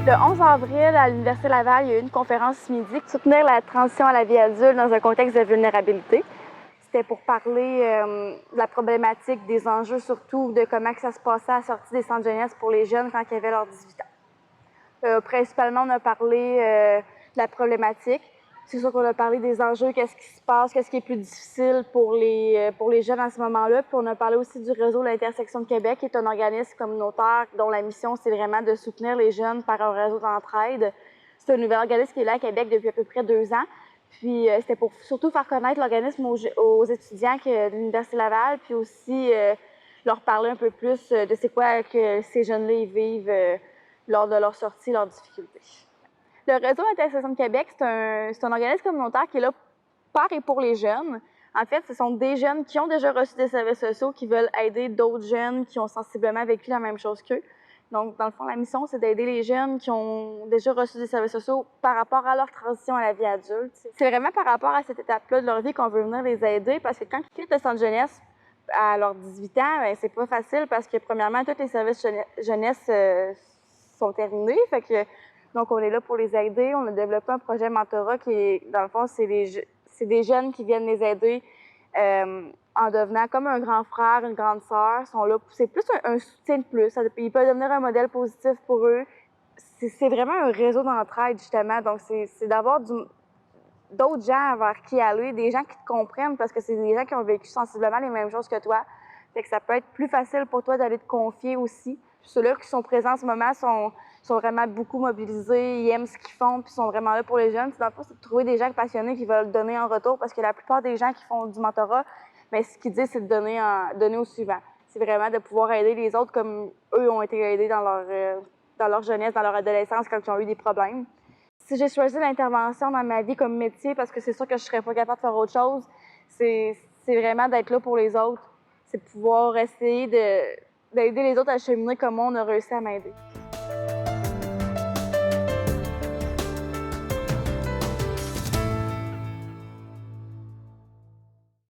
Le 11 avril, à l'Université Laval, il y a eu une conférence ce midi pour soutenir la transition à la vie adulte dans un contexte de vulnérabilité. C'était pour parler de la problématique, des enjeux surtout, de comment ça se passait à la sortie des centres de jeunesse pour les jeunes quand ils avaient leurs 18 ans. Principalement, on a parlé de la problématique. C'est sûr qu'on a parlé des enjeux, qu'est-ce qui se passe, qu'est-ce qui est plus difficile pour les jeunes à ce moment-là. Puis on a parlé aussi du réseau de l'Intersection de Québec, qui est un organisme communautaire dont la mission, c'est vraiment de soutenir les jeunes par un réseau d'entraide. C'est un nouvel organisme qui est là à Québec depuis à peu près 2 ans. Puis c'était pour surtout faire connaître l'organisme aux étudiants de l'Université Laval, puis aussi leur parler un peu plus de c'est quoi que ces jeunes-là vivent lors de leur sortie, leurs difficultés. Le réseau Intersection de Québec, c'est un organisme communautaire qui est là par et pour les jeunes. En fait, ce sont des jeunes qui ont déjà reçu des services sociaux, qui veulent aider d'autres jeunes qui ont sensiblement vécu la même chose qu'eux. Donc, dans le fond, la mission, c'est d'aider les jeunes qui ont déjà reçu des services sociaux par rapport à leur transition à la vie adulte. C'est vraiment par rapport à cette étape-là de leur vie qu'on veut venir les aider, parce que quand ils quittent le centre de jeunesse à leurs 18 ans, bien, c'est pas facile parce que, premièrement, tous les services jeunesse sont terminés. Donc, on est là pour les aider. On a développé un projet mentorat qui est, dans le fond, c'est des jeunes qui viennent les aider en devenant comme un grand frère, une grande sœur. C'est plus un soutien de plus. Ils peuvent devenir un modèle positif pour eux. C'est vraiment un réseau d'entraide, justement. Donc, c'est d'avoir d'autres gens vers qui aller, des gens qui te comprennent parce que c'est des gens qui ont vécu sensiblement les mêmes choses que toi. Fait que ça peut être plus facile pour toi d'aller te confier aussi. Puis ceux-là qui sont présents en ce moment sont vraiment beaucoup mobilisés, ils aiment ce qu'ils font, puis sont vraiment là pour les jeunes. Puis dans le fond, c'est de trouver des gens passionnés qui veulent donner en retour, parce que la plupart des gens qui font du mentorat, bien, ce qu'ils disent, c'est de donner au suivant. C'est vraiment de pouvoir aider les autres comme eux ont été aidés dans leur jeunesse, dans leur adolescence, quand ils ont eu des problèmes. Si j'ai choisi l'intervention dans ma vie comme métier, parce que c'est sûr que je serais pas capable de faire autre chose, c'est vraiment d'être là pour les autres. C'est de pouvoir essayer d'aider les autres à cheminer comme on a réussi à m'aider.